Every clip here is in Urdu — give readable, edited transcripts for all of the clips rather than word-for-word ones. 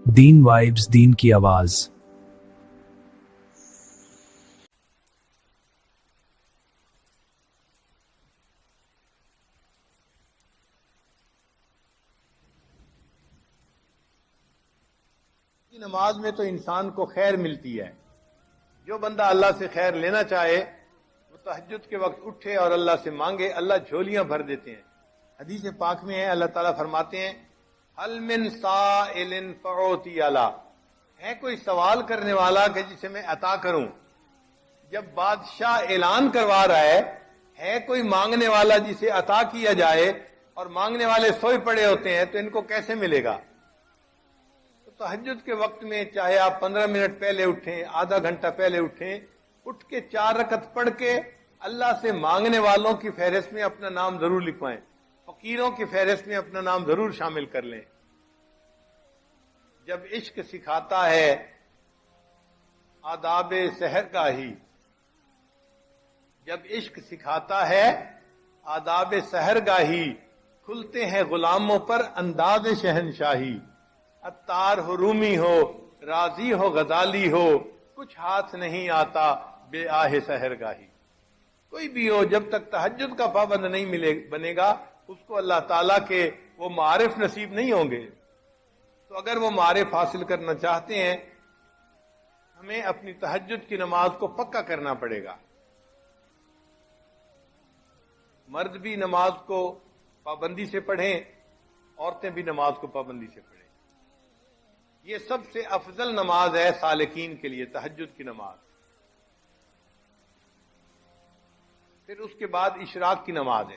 دین وائبز، دین کی آواز۔ نماز میں تو انسان کو خیر ملتی ہے۔ جو بندہ اللہ سے خیر لینا چاہے وہ تہجد کے وقت اٹھے اور اللہ سے مانگے، اللہ جھولیاں بھر دیتے ہیں۔ حدیث پاک میں ہے، اللہ تعالیٰ فرماتے ہیں هل من سائل فأعطی له، ہے کوئی سوال کرنے والا کہ جسے میں عطا کروں۔ جب بادشاہ اعلان کروا رہا ہے کوئی مانگنے والا جسے عطا کیا جائے، اور مانگنے والے سوئے پڑے ہوتے ہیں، تو ان کو کیسے ملے گا؟ تہجد کے وقت میں چاہے آپ 15 منٹ پہلے اٹھیں، آدھا گھنٹہ پہلے اٹھیں، اٹھ کے 4 رکعت پڑھ کے اللہ سے مانگنے والوں کی فہرست میں اپنا نام ضرور لکھوائیں، فقیروں کی فہرست میں اپنا نام ضرور شامل کر لیں۔ جب عشق سکھاتا ہے آداب سحرگاہی، جب عشق سکھاتا ہے آداب سحرگاہی، کھلتے ہیں غلاموں پر انداز شہنشاہی۔ عطار ہو، رومی ہو، رازی ہو، غزالی ہو، کچھ ہاتھ نہیں آتا بے آہ سحرگاہی۔ کوئی بھی ہو، جب تک تہجد کا پابند نہیں بنے گا، اس کو اللہ تعالیٰ کے وہ معارف نصیب نہیں ہوں گے۔ تو اگر وہ معارف حاصل کرنا چاہتے ہیں، ہمیں اپنی تہجد کی نماز کو پکا کرنا پڑے گا۔ مرد بھی نماز کو پابندی سے پڑھیں، عورتیں بھی نماز کو پابندی سے پڑھیں۔ یہ سب سے افضل نماز ہے سالکین کے لیے، تہجد کی نماز۔ پھر اس کے بعد اشراق کی نماز ہے۔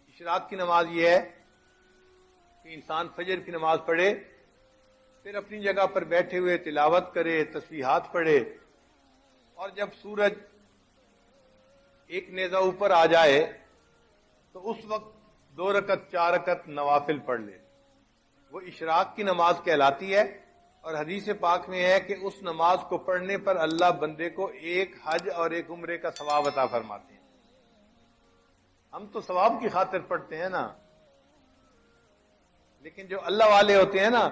اشراق کی نماز یہ ہے کہ انسان فجر کی نماز پڑھے، پھر اپنی جگہ پر بیٹھے ہوئے تلاوت کرے، تسبیحات پڑھے، اور جب سورج ایک نیزہ اوپر آ جائے تو اس وقت 2 رکعت 4 رکعت نوافل پڑھ لے۔ وہ اشراق کی نماز کہلاتی ہے، اور حدیث پاک میں ہے کہ اس نماز کو پڑھنے پر اللہ بندے کو 1 حج اور 1 عمرے کا ثواب عطا فرماتے ہیں۔ ہم تو ثواب کی خاطر پڑھتے ہیں نا، لیکن جو اللہ والے ہوتے ہیں نا،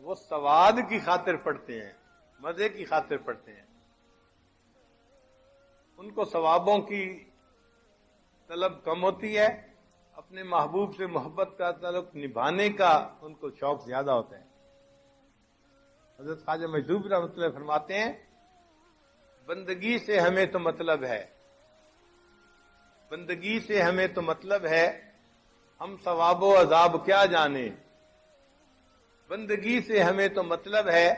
وہ ثواب کی خاطر پڑھتے ہیں، مزے کی خاطر پڑھتے ہیں۔ ان کو ثوابوں کی طلب کم ہوتی ہے، اپنے محبوب سے محبت کا تعلق نبھانے کا ان کو شوق زیادہ ہوتا ہے۔ حضرت خواجہ مجذوب رحمۃ اللہ فرماتے ہیں، بندگی سے ہمیں تو مطلب ہے، بندگی سے ہمیں تو مطلب ہے، ہم ثواب و عذاب کیا جانے۔ بندگی سے ہمیں تو مطلب ہے،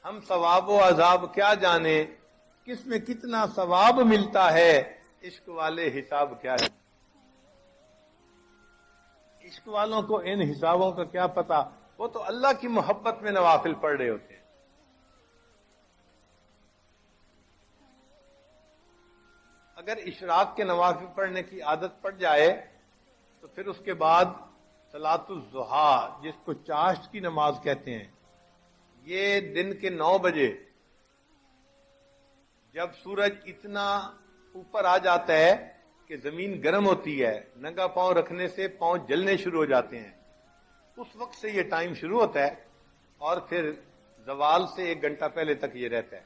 ہم ثواب و عذاب کیا جانے، کس میں کتنا ثواب ملتا ہے، عشق والے حساب کیا ہے۔ عشق والوں کو ان حسابوں کا کیا پتا، وہ تو اللہ کی محبت میں نوافل پڑھ رہے ہوتے ہیں۔ اگر اشراق کے نوافل پڑھنے کی عادت پڑ جائے تو پھر اس کے بعد صلاۃ الضحیٰ، جس کو چاشت کی نماز کہتے ہیں، یہ دن کے 9 بجے جب سورج اتنا اوپر آ جاتا ہے کہ زمین گرم ہوتی ہے، ننگا پاؤں رکھنے سے پاؤں جلنے شروع ہو جاتے ہیں، اس وقت سے یہ ٹائم شروع ہوتا ہے، اور پھر زوال سے 1 گھنٹہ پہلے تک یہ رہتا ہے۔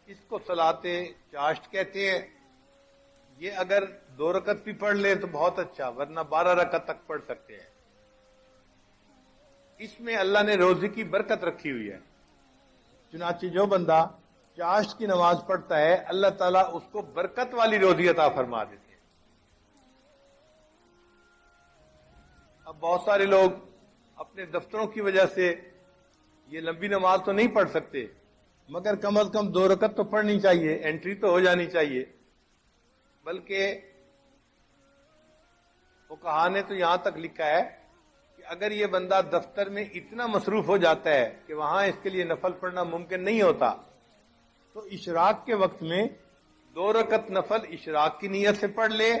اس کو صلاۃ چاشت کہتے ہیں۔ یہ اگر 2 رکعت بھی پڑھ لیں تو بہت اچھا، ورنہ 12 رکعت تک پڑھ سکتے ہیں۔ اس میں اللہ نے روزے کی برکت رکھی ہوئی ہے، چنانچہ جو بندہ چاشت کی نماز پڑھتا ہے، اللہ تعالیٰ اس کو برکت والی روزی عطا فرما دیتے ہیں۔ اب بہت سارے لوگ اپنے دفتروں کی وجہ سے یہ لمبی نماز تو نہیں پڑھ سکتے، مگر کم از کم 2 رکعت تو پڑھنی چاہیے، انٹری تو ہو جانی چاہیے۔ بلکہ فقہا نے تو یہاں تک لکھا ہے کہ اگر یہ بندہ دفتر میں اتنا مصروف ہو جاتا ہے کہ وہاں اس کے لیے نفل پڑھنا ممکن نہیں ہوتا، تو اشراق کے وقت میں 2 رکعت نفل اشراق کی نیت سے پڑھ لے،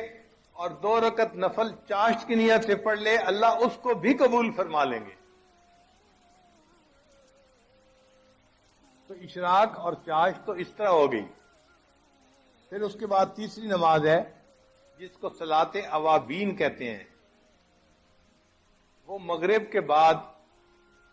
اور 2 رکعت نفل چاشت کی نیت سے پڑھ لے، اللہ اس کو بھی قبول فرما لیں گے۔ تو اشراق اور چاشت تو اس طرح ہو گئی۔ پھر اس کے بعد تیسری نماز ہے جس کو صلاۃ اوابین کہتے ہیں۔ وہ مغرب کے بعد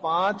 5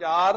4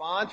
5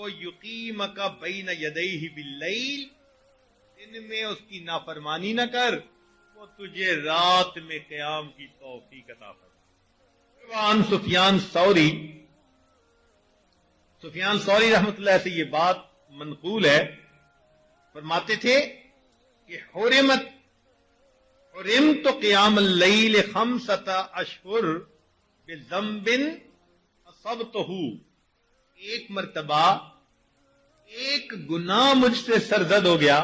وہ یقیمک بین یدیہ باللیل، دن میں اس کی نافرمانی نہ کر، وہ تجھے رات میں قیام کی توفیق عطا فرمائے۔ وعن سفیان ثوری رحمۃ اللہ سے یہ بات منقول ہے، فرماتے تھے کہ حرمت قیام اللیل 5 اشہر بذنب اصبتہ، ایک مرتبہ ایک گناہ مجھ سے سرزد ہو گیا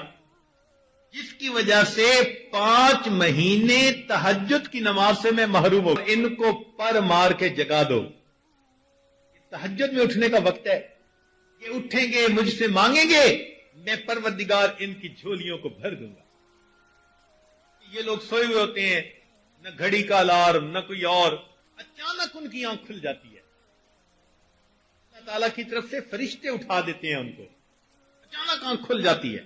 جس کی وجہ سے 5 مہینے تہجد کی نماز سے میں محروم ہوں، ان کو پر مار کے جگا دو۔ تہجد میں اٹھنے کا وقت ہے، یہ اٹھیں گے مجھ سے مانگیں گے، میں پروردگار ان کی جھولیوں کو بھر دوں گا۔ یہ لوگ سوئے ہوئے ہوتے ہیں، نہ گھڑی کا الارم نہ کوئی اور، اچانک ان کی آنکھ کھل جاتی ہے، اللہ تعالیٰ کی طرف سے فرشتے اٹھا دیتے ہیں ان کو، اچانک آنکھ کھل جاتی ہے،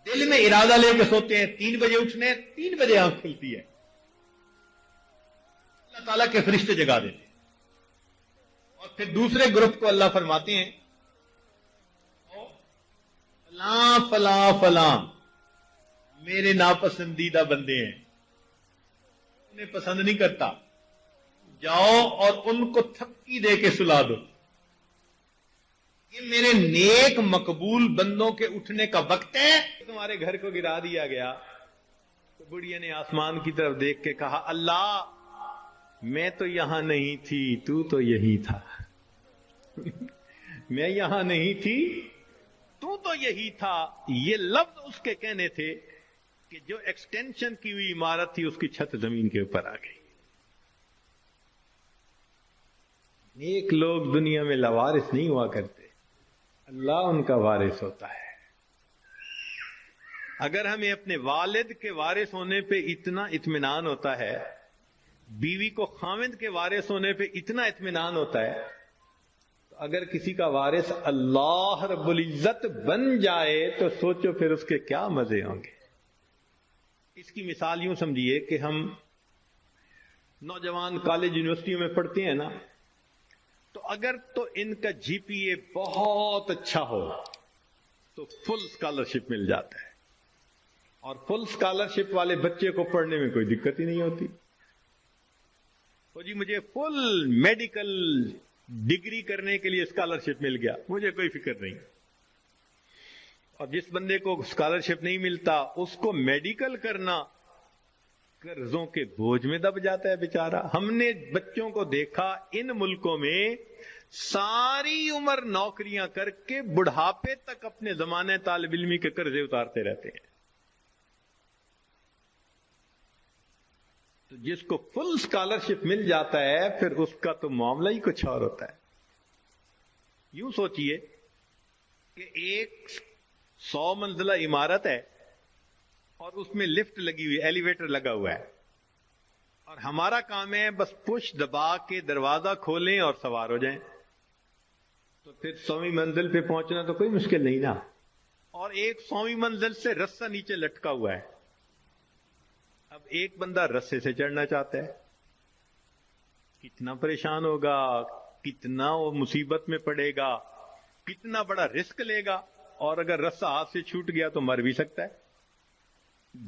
دل میں ارادہ لے کے سوتے ہیں 3 بجے اٹھنے، 3 بجے آنکھ کھلتی ہے، اللہ تعالیٰ کے فرشتے جگا دیتے ہیں۔ اور پھر دوسرے گروپ کو اللہ فرماتے ہیں فلاں فلاں فلاں میرے ناپسندیدہ بندے ہیں، انہیں پسند نہیں کرتا، جاؤ اور ان کو تھپکی دے کے سلا دو، یہ میرے نیک مقبول بندوں کے اٹھنے کا وقت ہے۔ تمہارے گھر کو گرا دیا گیا تو بڑھیا نے آسمان کی طرف دیکھ کے کہا اللہ میں تو یہاں نہیں تھی، تو تو یہی تھا میں یہاں نہیں تھی تو تو یہی تھا۔ یہ لفظ اس کے کہنے تھے کہ جو ایکسٹینشن کی ہوئی عمارت تھی اس کی چھت زمین کے اوپر آ گئی۔ نیک لوگ دنیا میں لوارث نہیں ہوا کرتے، اللہ ان کا وارث ہوتا ہے۔ اگر ہمیں اپنے والد کے وارث ہونے پہ اتنا اطمینان ہوتا ہے، بیوی کو خاوند کے وارث ہونے پہ اتنا اطمینان ہوتا ہے، تو اگر کسی کا وارث اللہ رب العزت بن جائے تو سوچو پھر اس کے کیا مزے ہوں گے۔ اس کی مثال یوں سمجھیے کہ ہم نوجوان کالج یونیورسٹیوں میں پڑھتے ہیں نا، تو اگر تو ان کا جی پی اے بہت اچھا ہو تو فل اسکالرشپ مل جاتا ہے، اور فل اسکالرشپ والے بچے کو پڑھنے میں کوئی دقت ہی نہیں ہوتی۔ تو جی مجھے فل میڈیکل ڈگری کرنے کے لیے اسکالرشپ مل گیا، مجھے کوئی فکر نہیں۔ اور جس بندے کو اسکالرشپ نہیں ملتا اس کو میڈیکل کرنا قرضوں کے بوجھ میں دب جاتا ہے بیچارہ۔ ہم نے بچوں کو دیکھا ان ملکوں میں ساری عمر نوکریاں کر کے بڑھاپے تک اپنے زمانے طالب علمی کے قرضے اتارتے رہتے ہیں۔ تو جس کو فل اسکالرشپ مل جاتا ہے پھر اس کا تو معاملہ ہی کچھ اور ہوتا ہے۔ یوں سوچئے کہ ایک 100 منزلہ عمارت ہے اور اس میں لفٹ لگی ہوئی، ایلیویٹر لگا ہوا ہے، اور ہمارا کام ہے بس پش دبا کے دروازہ کھولیں اور سوار ہو جائیں، تو پھر 100ویں منزل پہ پہنچنا تو کوئی مشکل نہیں نا۔ اور ایک 100ویں منزل سے رسہ نیچے لٹکا ہوا ہے، اب ایک بندہ رسے سے چڑھنا چاہتا ہے، کتنا پریشان ہوگا، کتنا وہ مصیبت میں پڑے گا، کتنا بڑا رسک لے گا، اور اگر رسہ ہاتھ سے چھوٹ گیا تو مر بھی سکتا ہے۔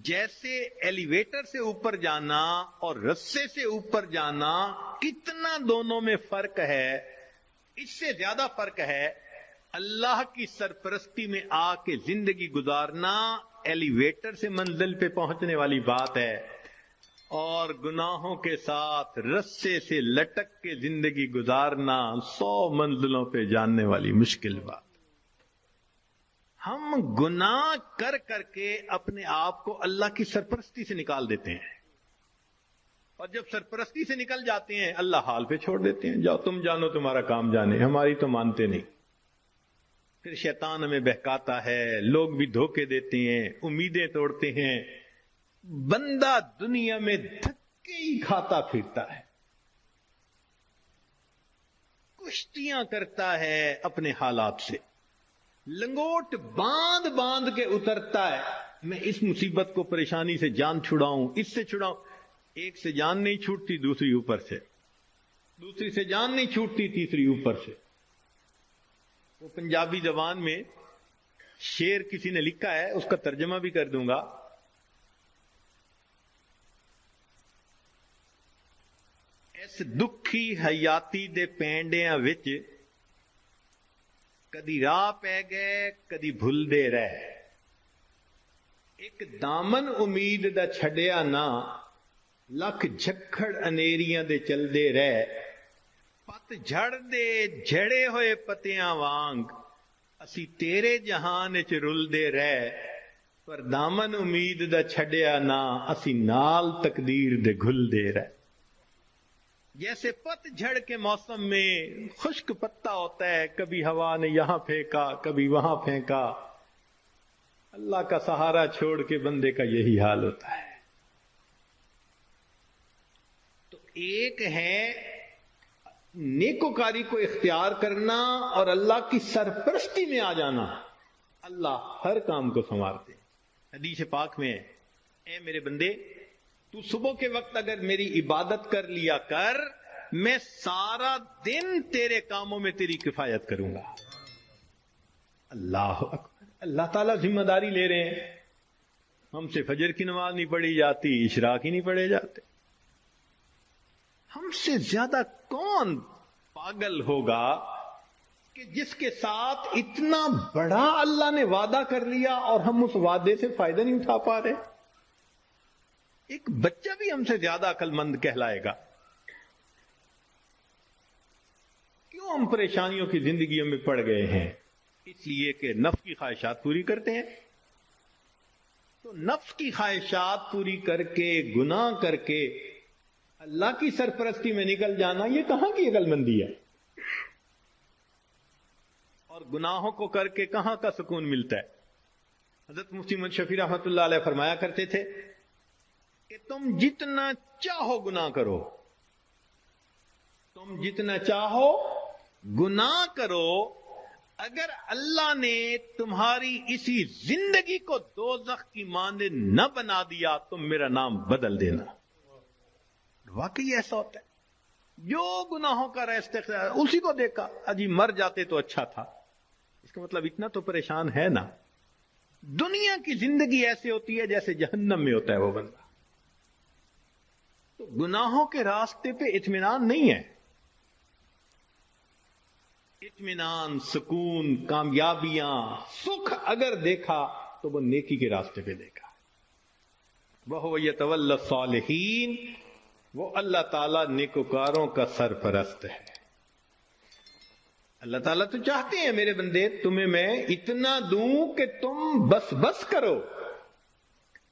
جیسے ایلیویٹر سے اوپر جانا اور رسے سے اوپر جانا کتنا دونوں میں فرق ہے، اس سے زیادہ فرق ہے اللہ کی سرپرستی میں آ کے زندگی گزارنا ایلیویٹر سے منزل پہ پہنچنے والی بات ہے، اور گناہوں کے ساتھ رسے سے لٹک کے زندگی گزارنا 100 منزلوں پہ جاننے والی مشکل بات۔ ہم گناہ کر کر کے اپنے آپ کو اللہ کی سرپرستی سے نکال دیتے ہیں، اور جب سرپرستی سے نکل جاتے ہیں اللہ حال پہ چھوڑ دیتے ہیں، جاؤ تم جانو تمہارا کام جانے، ہماری تو مانتے نہیں۔ پھر شیطان ہمیں بہکاتا ہے، لوگ بھی دھوکے دیتے ہیں، امیدیں توڑتے ہیں، بندہ دنیا میں دھکے ہی کھاتا پھرتا ہے، کشتیاں کرتا ہے اپنے حالات سے، لنگوٹ باندھ باندھ کے اترتا ہے، میں اس مصیبت کو پریشانی سے جان چھڑاؤں، اس سے چھڑاؤں۔ ایک سے جان نہیں چھوٹتی، دوسری اوپر سے، دوسری سے جان نہیں چھوٹتی، تیسری اوپر سے۔ وہ پنجابی زبان میں شعر کسی نے لکھا ہے، اس کا ترجمہ بھی کر دوں گا. اس دکھی حیاتی دے پینڈیاں وچ کدی راہ پہ گئے کدی بھول دے رہے، ایک دامن امید دا چھڈیا نہ، لکھ جھکڑ انیریاں دے چل دے رہے، پت جھڑ دے جھڑے ہوئے پتیاں وانگ اسی تیرے جہان چ رل دے رہے، پر دامن امید دا چھڈیا نہ، اسی نال تقدیر دے گھل دے رہے. جیسے پت جھڑ کے موسم میں خشک پتا ہوتا ہے، کبھی ہوا نے یہاں پھینکا کبھی وہاں پھینکا، اللہ کا سہارا چھوڑ کے بندے کا یہی حال ہوتا ہے. تو ایک ہے نیکوکاری کو اختیار کرنا اور اللہ کی سرپرستی میں آ جانا. اللہ ہر کام کو سنوارتے ہیں. حدیث پاک میں ہے، اے میرے بندے تو صبح کے وقت اگر میری عبادت کر لیا کر، میں سارا دن تیرے کاموں میں تیری کفایت کروں گا. اللہ اکبر. اللہ تعالیٰ ذمہ داری لے رہے ہیں. ہم سے فجر کی نماز نہیں پڑھی جاتی، اشراق ہی نہیں پڑھے جاتے. ہم سے زیادہ کون پاگل ہوگا کہ جس کے ساتھ اتنا بڑا اللہ نے وعدہ کر لیا اور ہم اس وعدے سے فائدہ نہیں اٹھا پا رہے. ایک بچہ بھی ہم سے زیادہ عقل مند کہلائے گا. کیوں ہم پریشانیوں کی زندگیوں میں پڑ گئے ہیں؟ اس لیے کہ نفس کی خواہشات پوری کرتے ہیں. تو نفس کی خواہشات پوری کر کے گناہ کر کے اللہ کی سرپرستی میں نکل جانا، یہ کہاں کی عقل مندی ہے؟ اور گناہوں کو کر کے کہاں کا سکون ملتا ہے؟ حضرت مفتی محمد شفیع رحمۃ اللہ علیہ فرمایا کرتے تھے کہ تم جتنا چاہو گناہ کرو، تم جتنا چاہو گناہ کرو، اگر اللہ نے تمہاری اسی زندگی کو دوزخ کی مانند نہ بنا دیا، تم میرا نام بدل دینا. واقعی ایسا ہوتا ہے. جو گناہوں کا راستہ اختیار اسی کو دیکھا، اجی مر جاتے تو اچھا تھا. اس کا مطلب اتنا تو پریشان ہے نا. دنیا کی زندگی ایسے ہوتی ہے جیسے جہنم میں ہوتا ہے وہ بندہ. تو گناہوں کے راستے پہ اطمینان نہیں ہے. اطمینان، سکون، کامیابیاں، سکھ اگر دیکھا تو وہ نیکی کے راستے پہ دیکھا. وَهُوَ يَتَوَلَّى الصَّالِحِينَ، وہ اللہ تعالیٰ نیکوکاروں کا سرپرست ہے. اللہ تعالیٰ تو چاہتے ہیں میرے بندے تمہیں میں اتنا دوں کہ تم بس بس کرو،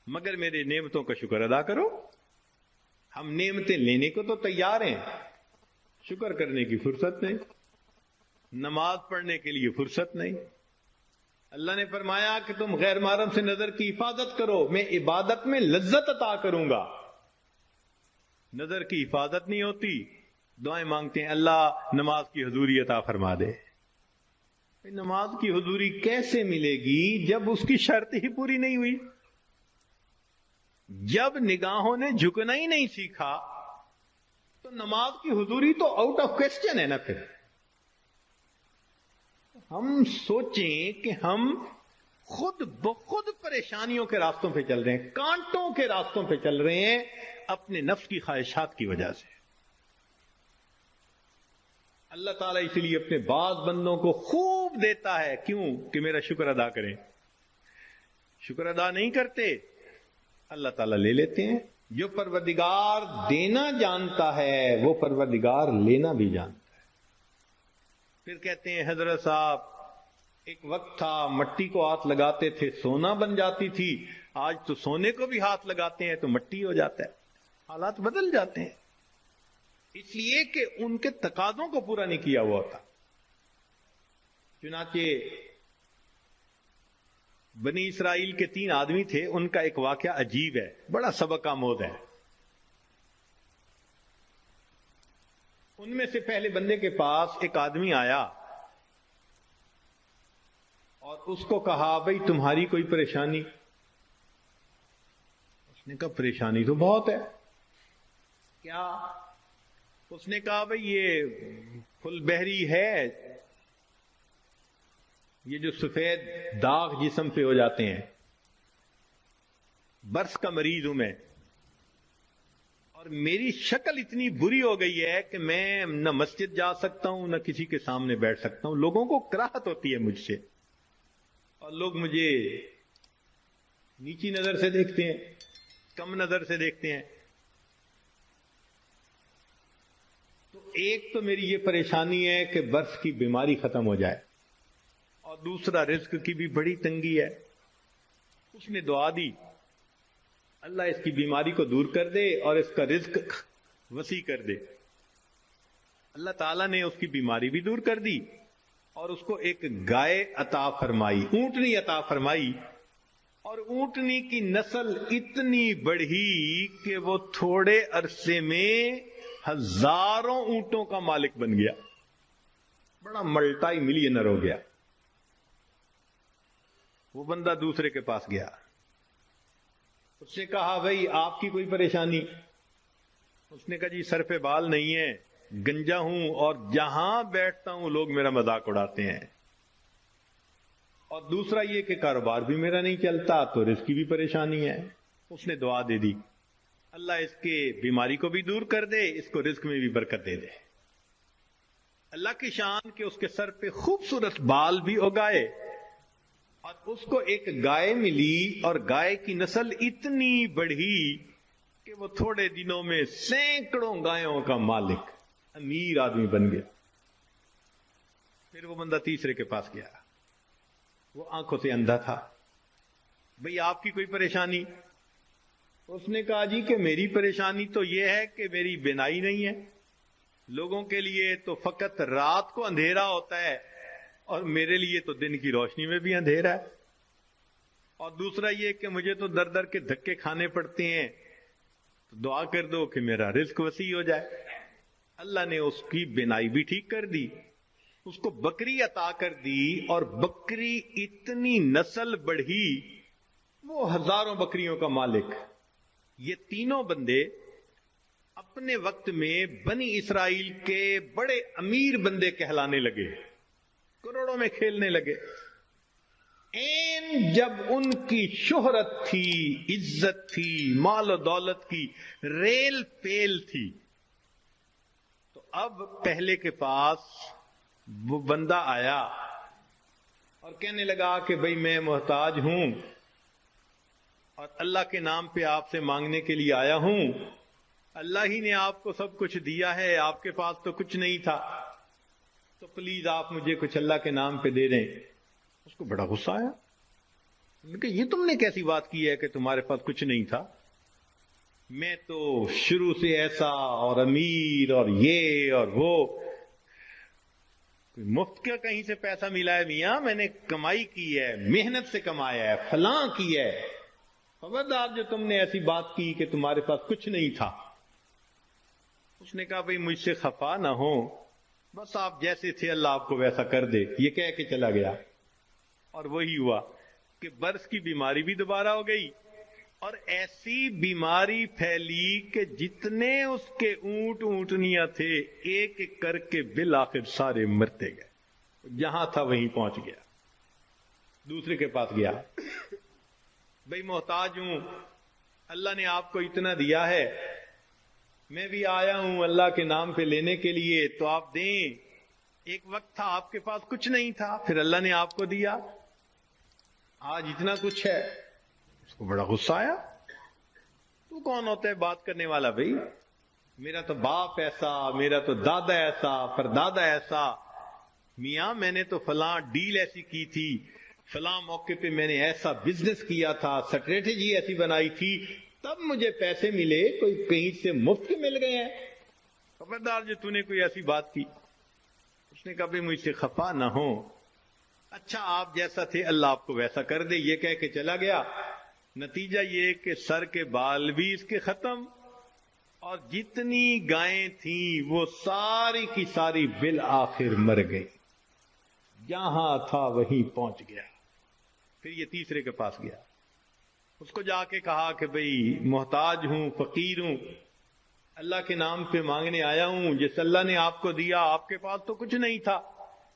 مگر میرے نعمتوں کا شکر ادا کرو. ہم نعمتیں لینے کو تو تیار ہیں، شکر کرنے کی فرصت نہیں، نماز پڑھنے کے لیے فرصت نہیں. اللہ نے فرمایا کہ تم غیر محرم سے نظر کی حفاظت کرو، میں عبادت میں لذت عطا کروں گا. نظر کی حفاظت نہیں ہوتی، دعائیں مانگتے ہیں اللہ نماز کی حضوری عطا فرما دے. نماز کی حضوری کیسے ملے گی جب اس کی شرط ہی پوری نہیں ہوئی؟ جب نگاہوں نے جھکنا ہی نہیں سیکھا تو نماز کی حضوری تو آؤٹ آف کوسچن ہے نا. پھر ہم سوچیں کہ ہم خود بخود پریشانیوں کے راستوں پہ چل رہے ہیں، کانٹوں کے راستوں پہ چل رہے ہیں اپنے نفس کی خواہشات کی وجہ سے. اللہ تعالیٰ اس لیے اپنے بعض بندوں کو خوب دیتا ہے، کیوں کہ میرا شکر ادا کریں. شکر ادا نہیں کرتے، اللہ تعالیٰ لے لیتے ہیں. جو پروردگار دینا جانتا ہے وہ پروردگار لینا بھی جانتا ہے. پھر کہتے ہیں حضرت صاحب ایک وقت تھا مٹی کو ہاتھ لگاتے تھے سونا بن جاتی تھی، آج تو سونے کو بھی ہاتھ لگاتے ہیں تو مٹی ہو جاتا ہے. حالات بدل جاتے ہیں اس لیے کہ ان کے تقاضوں کو پورا نہیں کیا ہوا ہوتا. چنانچہ بنی اسرائیل کے 3 آدمی تھے، ان کا ایک واقعہ عجیب ہے، بڑا سبق آموز ہے. ان میں سے پہلے بندے کے پاس ایک آدمی آیا اور اس کو کہا بھئی تمہاری کوئی پریشانی؟ اس نے کہا پریشانی تو بہت ہے. کیا؟ اس نے کہا بھئی یہ پھل بحری ہے یہ جو سفید داغ جسم پہ ہو جاتے ہیں، برس کا مریض ہوں میں، اور میری شکل اتنی بری ہو گئی ہے کہ میں نہ مسجد جا سکتا ہوں نہ کسی کے سامنے بیٹھ سکتا ہوں. لوگوں کو کراہت ہوتی ہے مجھ سے، اور لوگ مجھے نیچی نظر سے دیکھتے ہیں، کم نظر سے دیکھتے ہیں. تو ایک تو میری یہ پریشانی ہے کہ برس کی بیماری ختم ہو جائے، اور دوسرا رزق کی بھی بڑی تنگی ہے. اس نے دعا دی اللہ اس کی بیماری کو دور کر دے اور اس کا رزق وسیع کر دے. اللہ تعالیٰ نے اس کی بیماری بھی دور کر دی اور اس کو ایک گائے عطا فرمائی، اونٹنی عطا فرمائی. اور اونٹنی کی نسل اتنی بڑھی کہ وہ تھوڑے عرصے میں ہزاروں اونٹوں کا مالک بن گیا، بڑا ملٹائی ملینر ہو گیا. وہ بندہ دوسرے کے پاس گیا، اس سے کہا بھائی آپ کی کوئی پریشانی؟ اس نے کہا جی سر پہ بال نہیں ہے، گنجا ہوں، اور جہاں بیٹھتا ہوں لوگ میرا مذاق اڑاتے ہیں، اور دوسرا یہ کہ کاروبار بھی میرا نہیں چلتا، تو رزق کی بھی پریشانی ہے. اس نے دعا دے دی اللہ اس کے بیماری کو بھی دور کر دے، اس کو رزق میں بھی برکت دے دے. اللہ کی شان کہ اس کے سر پہ خوبصورت بال بھی اگائے، اور اس کو ایک گائے ملی، اور گائے کی نسل اتنی بڑھی کہ وہ تھوڑے دنوں میں سینکڑوں گایوں کا مالک، امیر آدمی بن گیا. پھر وہ بندہ تیسرے کے پاس گیا، وہ آنکھوں سے اندھا تھا. بھئی آپ کی کوئی پریشانی؟ اس نے کہا جی کہ میری پریشانی تو یہ ہے کہ میری بینائی نہیں ہے، لوگوں کے لیے تو فقط رات کو اندھیرا ہوتا ہے اور میرے لیے تو دن کی روشنی میں بھی اندھیرا ہے. اور دوسرا یہ کہ مجھے تو در در کے دھکے کھانے پڑتے ہیں، تو دعا کر دو کہ میرا رزق وسیع ہو جائے. اللہ نے اس کی بینائی بھی ٹھیک کر دی، اس کو بکری عطا کر دی، اور بکری اتنی نسل بڑھی وہ ہزاروں بکریوں کا مالک. یہ تینوں بندے اپنے وقت میں بنی اسرائیل کے بڑے امیر بندے کہلانے لگے، کروڑوں میں کھیلنے لگے. جب ان کی شہرت تھی، عزت تھی، مال و دولت کی ریل پیل تھی، تو اب پہلے کے پاس وہ بندہ آیا اور کہنے لگا کہ بھئی میں محتاج ہوں اور اللہ کے نام پہ آپ سے مانگنے کے لیے آیا ہوں، اللہ ہی نے آپ کو سب کچھ دیا ہے، آپ کے پاس تو کچھ نہیں تھا، تو پلیز آپ مجھے کچھ اللہ کے نام پہ دے دیں. اس کو بڑا غصہ آیا کہ یہ تم نے کیسی بات کی ہے کہ تمہارے پاس کچھ نہیں تھا؟ میں تو شروع سے ایسا اور امیر اور یہ اور وہ، مفت کا کہیں سے پیسہ ملا ہے میاں؟ میں نے کمائی کی ہے، محنت سے کمایا ہے، فلاں کی ہے. خبردار جو تم نے ایسی بات کی کہ تمہارے پاس کچھ نہیں تھا. اس نے کہا بھئی مجھ سے خفا نہ ہو، بس آپ جیسے تھے اللہ آپ کو ویسا کر دے. یہ کہہ کے چلا گیا، اور وہی ہوا کہ برس کی بیماری بھی دوبارہ ہو گئی، اور ایسی بیماری پھیلی کہ جتنے اس کے اونٹ اونٹنیاں تھے ایک ایک کر کے بالآخر سارے مرتے گئے. جہاں تھا وہیں پہنچ گیا. دوسرے کے پاس گیا، بھئی محتاج ہوں، اللہ نے آپ کو اتنا دیا ہے، میں بھی آیا ہوں اللہ کے نام پہ لینے کے لیے، تو آپ دیں. ایک وقت تھا آپ کے پاس کچھ نہیں تھا، پھر اللہ نے آپ کو دیا، آج اتنا کچھ ہے. اس کو بڑا غصہ آیا. تو کون ہوتا ہے بات کرنے والا؟ بھئی میرا تو باپ ایسا، میرا تو دادا ایسا، پردادا ایسا. میاں میں نے تو فلاں ڈیل ایسی کی تھی، فلاں موقع پہ میں نے ایسا بزنس کیا تھا، اسٹریٹجی ایسی بنائی تھی، تب مجھے پیسے ملے، کوئی کہیں سے مفت مل گئے ہیں. خبردار جو تو نے کوئی ایسی بات کی. اس نے کہا بھئی مجھ سے خفا نہ ہو، اچھا آپ جیسا تھے اللہ آپ کو ویسا کر دے. یہ کہہ کے چلا گیا. نتیجہ یہ کہ سر کے بال بھی اس کے ختم، اور جتنی گائیں تھیں وہ ساری کی ساری بالآخر مر گئی. جہاں تھا وہیں پہنچ گیا. پھر یہ تیسرے کے پاس گیا، اس کو جا کے کہا کہ بھئی محتاج ہوں، فقیر ہوں، اللہ کے نام پہ مانگنے آیا ہوں، جس اللہ نے آپ کو دیا آپ کے پاس تو کچھ نہیں تھا،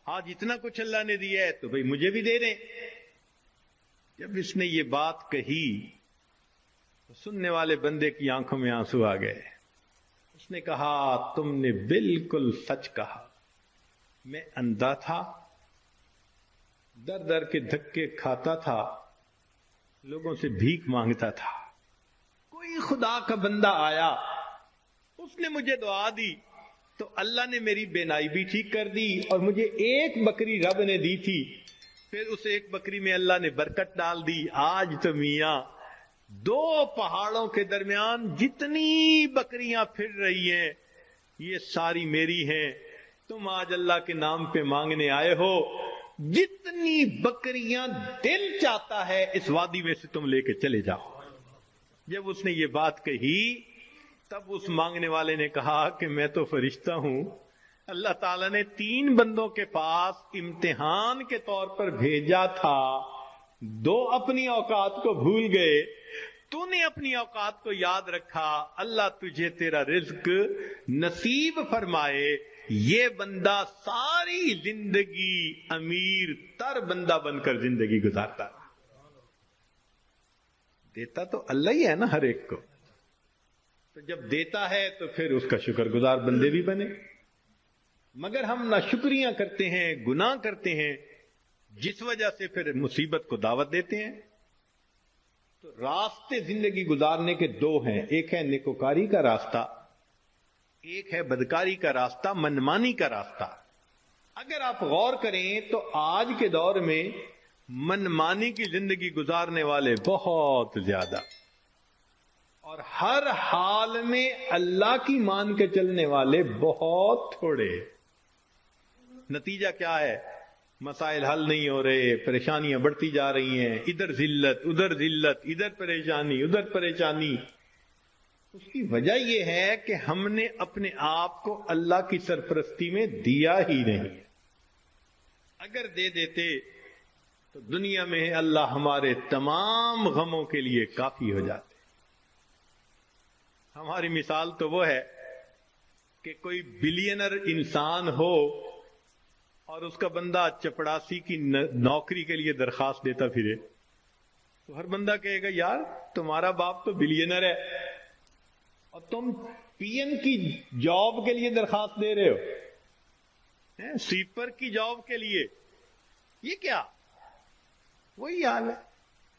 آج اتنا کچھ اللہ نے دیا ہے تو بھئی مجھے بھی دے دیں. جب اس نے یہ بات کہی تو سننے والے بندے کی آنکھوں میں آنسو آ گئے. اس نے کہا تم نے بالکل سچ کہا. میں اندھا تھا, در در کے دھکے کھاتا تھا, لوگوں سے بھیک مانگتا تھا. کوئی خدا کا بندہ آیا, اس نے مجھے دعا دی تو اللہ نے میری بینائی بھی ٹھیک کر دی, اور مجھے ایک بکری رب نے دی تھی, پھر اس ایک بکری میں اللہ نے برکت ڈال دی. آج تو میاں دو پہاڑوں کے درمیان جتنی بکریاں پھر رہی ہیں یہ ساری میری ہیں. تم آج اللہ کے نام پہ مانگنے آئے ہو, جتنی بکریاں دل چاہتا ہے اس وادی میں سے تم لے کے چلے جاؤ. جب اس نے یہ بات کہی تب اس مانگنے والے نے کہا کہ میں تو فرشتہ ہوں, اللہ تعالیٰ نے 3 بندوں کے پاس امتحان کے طور پر بھیجا تھا, 2 اپنی اوقات کو بھول گئے, تو نے اپنی اوقات کو یاد رکھا. اللہ تجھے تیرا رزق نصیب فرمائے. یہ بندہ ساری زندگی امیر تر بندہ بن کر زندگی گزارتا. دیتا تو اللہ ہی ہے نا ہر ایک کو, تو جب دیتا ہے تو پھر اس کا شکر گزار بندے بھی بنے. مگر ہم نہ شکریاں کرتے ہیں, گناہ کرتے ہیں, جس وجہ سے پھر مصیبت کو دعوت دیتے ہیں. تو راستے زندگی گزارنے کے 2 ہیں, ایک ہے نیکوکاری کا راستہ, ایک ہے بدکاری کا راستہ, منمانی کا راستہ. اگر آپ غور کریں تو آج کے دور میں منمانی کی زندگی گزارنے والے بہت زیادہ, اور ہر حال میں اللہ کی مان کے چلنے والے بہت تھوڑے. نتیجہ کیا ہے؟ مسائل حل نہیں ہو رہے, پریشانیاں بڑھتی جا رہی ہیں, ادھر ذلت ادھر ذلت, ادھر پریشانی ادھر پریشانی. اس کی وجہ یہ ہے کہ ہم نے اپنے آپ کو اللہ کی سرپرستی میں دیا ہی نہیں. اگر دے دیتے تو دنیا میں اللہ ہمارے تمام غموں کے لیے کافی ہو جاتے. ہماری مثال تو وہ ہے کہ کوئی بلینر انسان ہو اور اس کا بندہ چپڑاسی کی نوکری کے لیے درخواست دیتا پھرے, تو ہر بندہ کہے گا یار تمہارا باپ تو بلینر ہے اور تم پی این کی جاب کے لیے درخواست دے رہے ہو, سویپر کی جاب کے لیے. یہ کیا؟ وہی حال ہے.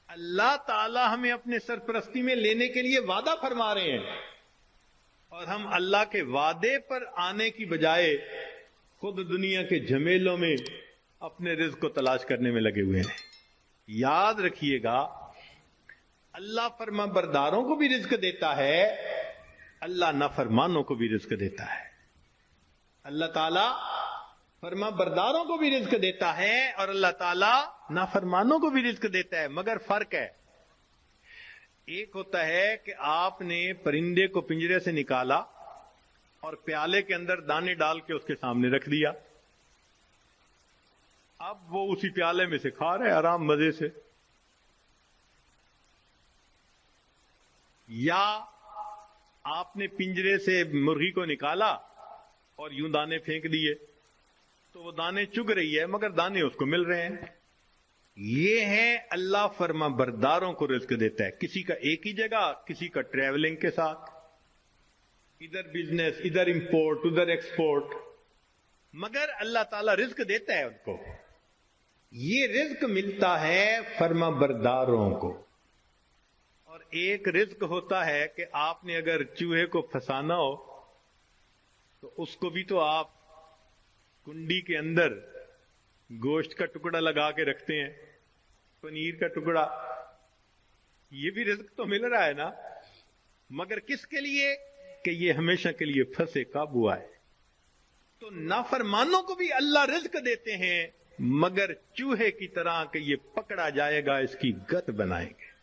اللہ تعالی ہمیں اپنے سرپرستی میں لینے کے لیے وعدہ فرما رہے ہیں, اور ہم اللہ کے وعدے پر آنے کی بجائے خود دنیا کے جھمیلوں میں اپنے رزق کو تلاش کرنے میں لگے ہوئے ہیں. یاد رکھیے گا اللہ فرما برداروں کو بھی رزق دیتا ہے, اللہ نافرمانوں کو بھی رزق دیتا ہے. اللہ تعالیٰ فرما برداروں کو بھی رزق دیتا ہے اور اللہ تعالیٰ نافرمانوں کو بھی رزق دیتا ہے. مگر فرق ہے, ایک ہوتا ہے کہ آپ نے پرندے کو پنجرے سے نکالا اور پیالے کے اندر دانے ڈال کے اس کے سامنے رکھ دیا, اب وہ اسی پیالے میں سے کھا رہے آرام مزے سے. یا آپ نے پنجرے سے مرغی کو نکالا اور یوں دانے پھینک دیے تو وہ دانے چگ رہی ہے مگر دانے اس کو مل رہے ہیں. یہ ہے اللہ فرما برداروں کو رزق دیتا ہے, کسی کا ایک ہی جگہ, کسی کا ٹریولنگ کے ساتھ, ادھر بزنس ادھر امپورٹ ادھر ایکسپورٹ, مگر اللہ تعالیٰ رزق دیتا ہے ان کو. یہ رزق ملتا ہے فرما برداروں کو. اور ایک رزق ہوتا ہے کہ آپ نے اگر چوہے کو پھنسانا ہو تو اس کو بھی تو آپ کنڈی کے اندر گوشت کا ٹکڑا لگا کے رکھتے ہیں, پنیر کا ٹکڑا, یہ بھی رزق تو مل رہا ہے نا, مگر کس کے لیے؟ کہ یہ ہمیشہ کے لیے پھنسے قابو آئے. تو نافرمانوں کو بھی اللہ رزق دیتے ہیں مگر چوہے کی طرح کہ یہ پکڑا جائے گا اس کی گت بنائیں گے.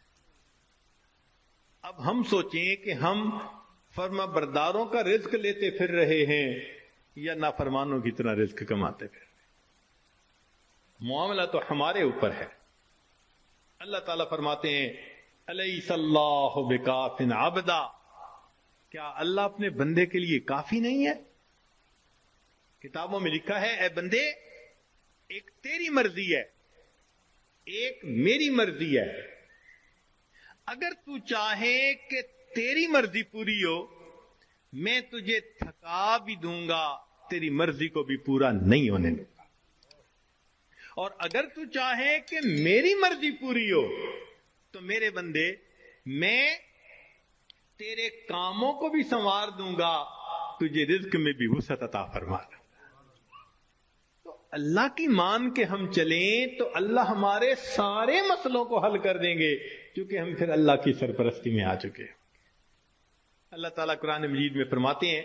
اب ہم سوچیں کہ ہم فرما برداروں کا رزق لیتے پھر رہے ہیں یا نافرمانوں کی طرح رزق کماتے پھر رہے ہیں. معاملہ تو ہمارے اوپر ہے. اللہ تعالیٰ فرماتے ہیں الیس اللہ بکاف عبدا, کیا اللہ اپنے بندے کے لیے کافی نہیں ہے؟ کتابوں میں لکھا ہے اے بندے ایک تیری مرضی ہے، ایک میری مرضی ہے۔ اگر تو چاہے کہ تیری مرضی پوری ہو، میں تجھے تھکا بھی دوں گا، تیری مرضی کو بھی پورا نہیں ہونے دوں گا۔ اور اگر تو چاہے کہ میری مرضی پوری ہو تو میرے بندے میں تیرے کاموں کو بھی سنوار دوں گا، تجھے رزق میں بھی وسعت عطا فرما دوں گا۔ تو اللہ کی مان کے ہم چلیں تو اللہ ہمارے سارے مسئلوں کو حل کر دیں گے، کیونکہ ہم پھر اللہ کی سرپرستی میں آ چکے ہیں۔ اللہ تعالیٰ قرآن مجید میں فرماتے ہیں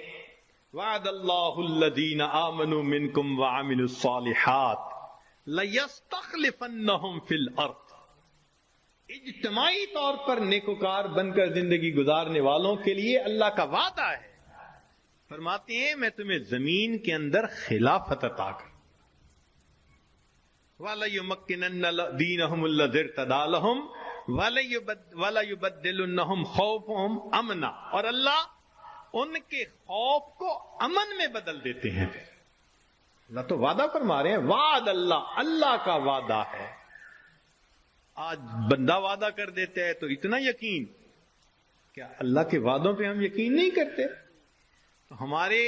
وعد اللہ الذین آمنوا منکم وعملوا الصالحات لَيَسْتَخْلِفَنَّهُمْ فِي الْأَرْضِ۔ اجتماعی طور پر نیکوکار بن کر زندگی گزارنے والوں کے لیے اللہ کا وعدہ ہے، فرماتے ہیں میں تمہیں زمین کے اندر خلافت عطا کروں۔ وَلَيُمَكِّنَنَّ دِينَهُمُ الَّذِي ارْتَضَىٰ لَهُمْ وَلَيُبَدِّلُنَّهُمْ خَوْفَهُمْ أَمْنًا، اور اللہ ان کے خوف کو امن میں بدل دیتے ہیں۔ اللہ تو وعدہ فرما رہے ہیں، وعد اللہ، اللہ کا وعدہ ہے۔ آج بندہ وعدہ کر دیتا ہے تو اتنا یقین، کیا اللہ کے وعدوں پہ ہم یقین نہیں کرتے؟ تو ہمارے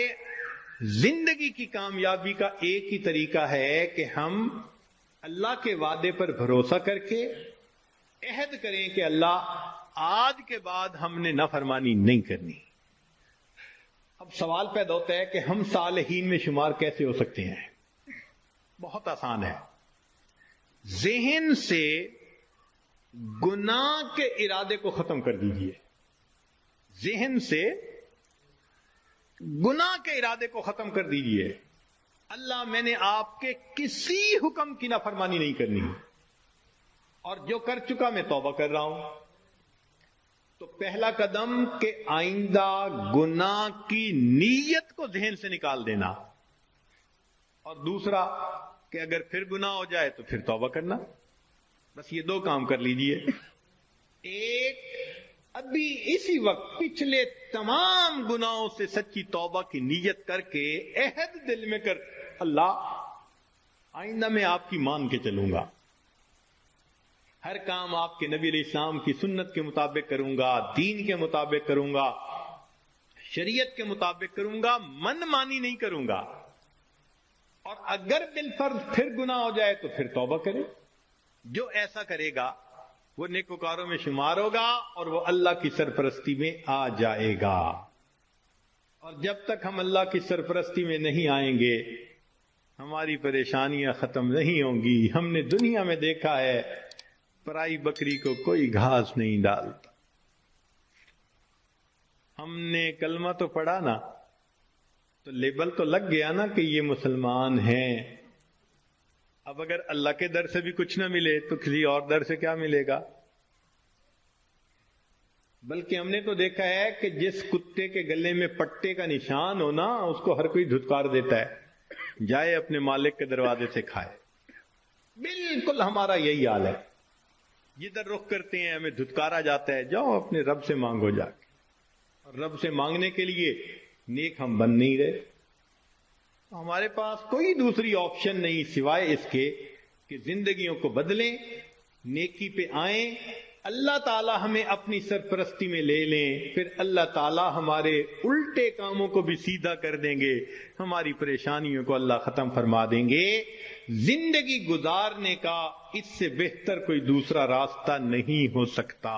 زندگی کی کامیابی کا ایک ہی طریقہ ہے کہ ہم اللہ کے وعدے پر بھروسہ کر کے عہد کریں کہ اللہ آج کے بعد ہم نے نافرمانی نہیں کرنی۔ اب سوال پیدا ہوتا ہے کہ ہم صالحین میں شمار کیسے ہو سکتے ہیں؟ بہت آسان ہے، ذہن سے گناہ کے ارادے کو ختم کر دیجئے، ذہن سے گناہ کے ارادے کو ختم کر دیجئے۔ اللہ میں نے آپ کے کسی حکم کی نافرمانی نہیں کرنی، اور جو کر چکا میں توبہ کر رہا ہوں۔ تو پہلا قدم کہ آئندہ گناہ کی نیت کو ذہن سے نکال دینا، اور دوسرا کہ اگر پھر گناہ ہو جائے تو پھر توبہ کرنا۔ بس یہ دو کام کر لیجئے۔ ایک، ابھی اسی وقت پچھلے تمام گناہوں سے سچی توبہ کی نیت کر کے عہد دل میں کر، اللہ آئندہ میں آپ کی مان کے چلوں گا، ہر کام آپ کے نبی علیہ السلام کی سنت کے مطابق کروں گا، دین کے مطابق کروں گا، شریعت کے مطابق کروں گا، من مانی نہیں کروں گا۔ اور اگر بالفرض پھر گناہ ہو جائے تو پھر توبہ کرے۔ جو ایسا کرے گا وہ نیکوکاروں میں شمار ہوگا اور وہ اللہ کی سرپرستی میں آ جائے گا۔ اور جب تک ہم اللہ کی سرپرستی میں نہیں آئیں گے ہماری پریشانیاں ختم نہیں ہوں گی۔ ہم نے دنیا میں دیکھا ہے پرائی بکری کو کوئی گھاس نہیں ڈالتا۔ ہم نے کلمہ تو پڑھا نا، تو لیبل تو لگ گیا نا کہ یہ مسلمان ہیں۔ اب اگر اللہ کے در سے بھی کچھ نہ ملے تو کسی اور در سے کیا ملے گا؟ بلکہ ہم نے تو دیکھا ہے کہ جس کتے کے گلے میں پٹے کا نشان ہو نا، اس کو ہر کوئی دھتکار دیتا ہے، جائے اپنے مالک کے دروازے سے کھائے۔ بالکل ہمارا یہی حال ہے، جدھر رخ کرتے ہیں ہمیں دھتکارا جاتا ہے، جاؤ اپنے رب سے مانگو جا کے۔ اور رب سے مانگنے کے لیے نیک ہم بن نہیں رہے۔ ہمارے پاس کوئی دوسری آپشن نہیں سوائے اس کے کہ زندگیوں کو بدلیں، نیکی پہ آئیں، اللہ تعالی ہمیں اپنی سرپرستی میں لے لیں، پھر اللہ تعالی ہمارے الٹے کاموں کو بھی سیدھا کر دیں گے، ہماری پریشانیوں کو اللہ ختم فرما دیں گے۔ زندگی گزارنے کا اس سے بہتر کوئی دوسرا راستہ نہیں ہو سکتا۔